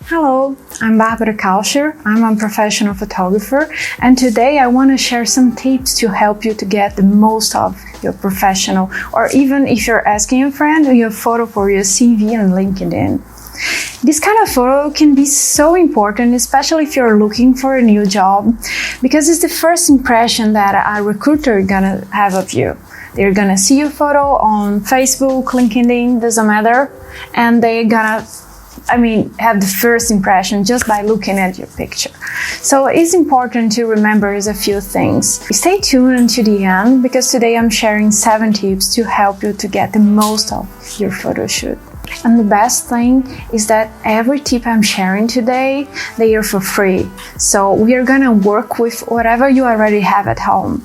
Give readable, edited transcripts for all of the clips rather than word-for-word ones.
Hello, I'm Barbara Kalscher. I'm a professional photographer, and today I want to share some tips to help you to get the most of your professional, or even if you're asking a friend, your photo for your CV and LinkedIn. This kind of photo can be so important, especially if you're looking for a new job, because it's the first impression that a recruiter is gonna have of you. They're gonna see your photo on Facebook, LinkedIn, doesn't matter, and they're gonna have the first impression just by looking at your picture. So it's important to remember a few things. Stay tuned to the end because today I'm sharing 7 tips to help you to get the most of your photo shoot. And the best thing is that every tip I'm sharing today, they are for free. So we are gonna work with whatever you already have at home.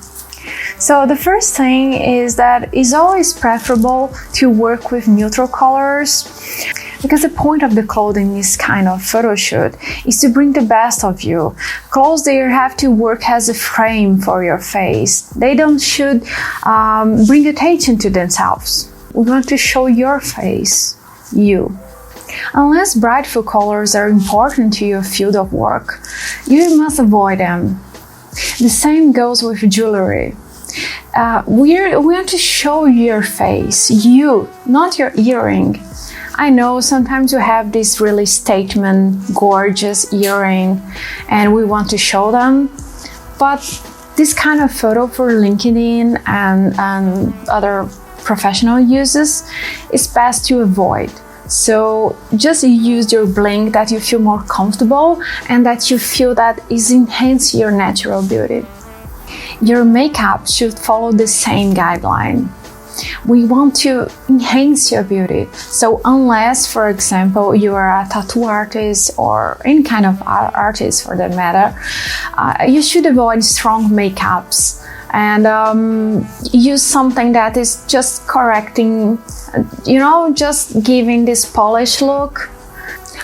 So the first thing is that it's always preferable to work with neutral colors, because the point of the clothing in this kind of photo shoot is to bring the best of you. Clothes, they have to work as a frame for your face. They should bring attention to themselves. We want to show your face, you. Unless bright full colors are important to your field of work, you must avoid them. The same goes with jewelry. We want to show your face, you, not your earring. I know sometimes you have this really statement, gorgeous earring, and we want to show them, but this kind of photo for LinkedIn and other professional uses is best to avoid. So just use your bling that you feel more comfortable and that you feel that is enhance your natural beauty. Your makeup should follow the same guideline. We want to enhance your beauty. So unless, for example, you are a tattoo artist or any kind of artist for that matter, you should avoid strong makeups and use something that is just correcting, just giving this polished look.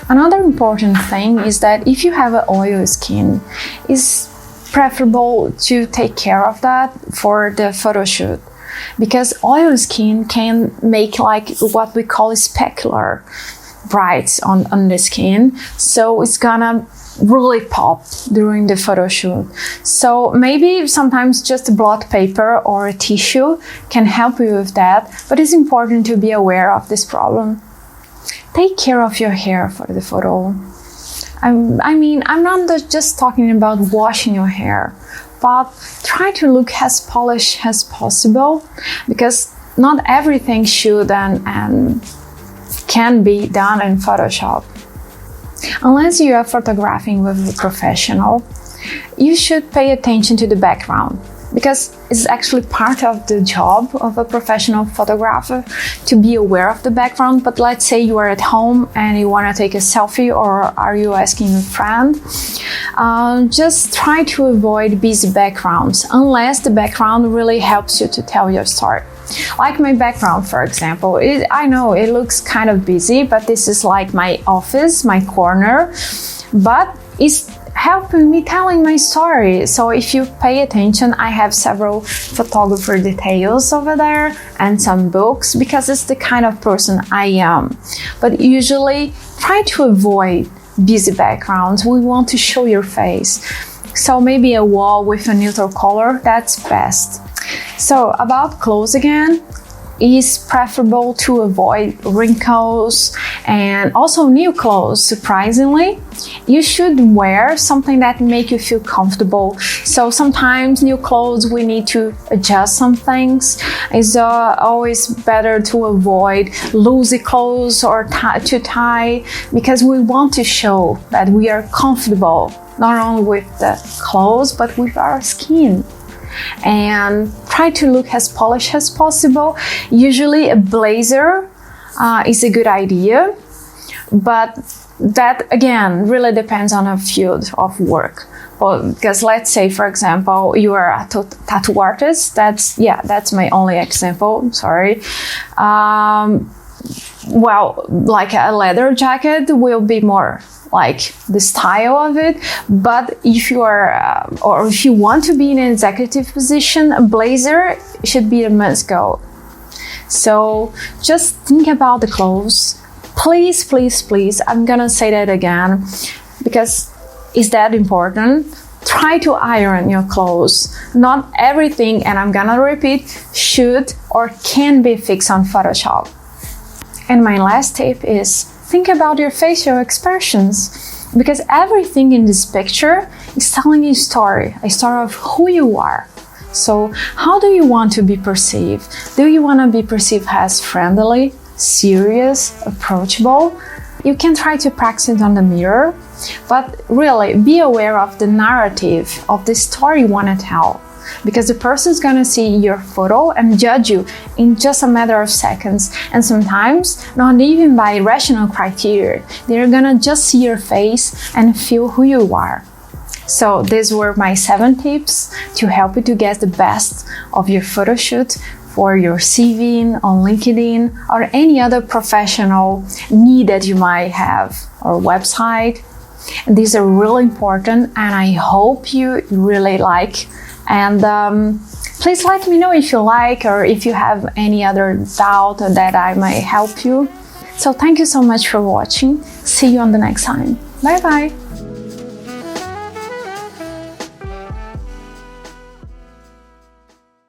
Another important thing is that if you have an oily skin, it's preferable to take care of that for the photo shoot, because oily skin can make like what we call specular brights on the skin, so it's gonna really pop during the photo shoot. So maybe sometimes just a blot paper or a tissue can help you with that, but it's important to be aware of this problem. Take care of your hair for the photo. I'm not just talking about washing your hair, but try to look as polished as possible, because not everything should and can be done in Photoshop. Unless you are photographing with a professional, you should pay attention to the background, because it's actually part of the job of a professional photographer to be aware of the background. But let's say you are at home and you want to take a selfie, or are you asking a friend, just try to avoid busy backgrounds unless the background really helps you to tell your story. Like my background, for example, I know it looks kind of busy, but this is like my office, my corner, but it's helping me telling my story. So if you pay attention, I have several photographer details over there and some books, because it's the kind of person I am. But usually try to avoid busy backgrounds. We want to show your face. So maybe a wall with a neutral color, that's best. So about clothes again, it's preferable to avoid wrinkles and also new clothes. Surprisingly, you should wear something that make you feel comfortable. So sometimes new clothes, we need to adjust some things. It's always better to avoid loosey clothes or too tight, because we want to show that we are comfortable not only with the clothes but with our skin. And try to look as polished as possible. Usually a blazer is a good idea, but that again really depends on a field of work. Well, because let's say, for example, you are a tattoo artist. That's my only example, sorry. Well, like a leather jacket will be more like the style of it, but if you are or if you want to be in an executive position, a blazer should be a must go. So just think about the clothes Please, please, please, I'm gonna say that again because it's that important. Try to iron your clothes. Not everything, and I'm gonna repeat, should or can be fixed on Photoshop. And my last tip is think about your facial expressions, because everything in this picture is telling you a story of who you are. So how do you want to be perceived? Do you want to be perceived as friendly, serious, approachable? You can try to practice it on the mirror, but really be aware of the narrative of the story you want to tell, because the person's gonna see your photo and judge you in just a matter of seconds, and sometimes not even by rational criteria. They're gonna just see your face and feel who you are. So these were my 7 tips to help you to get the best of your photo shoot for your CV on LinkedIn or any other professional need that you might have, or website. And these are really important, and I hope you really like. And please let me know if you like, or if you have any other doubt that I might help you. So thank you so much for watching. See you on the next time. Bye bye.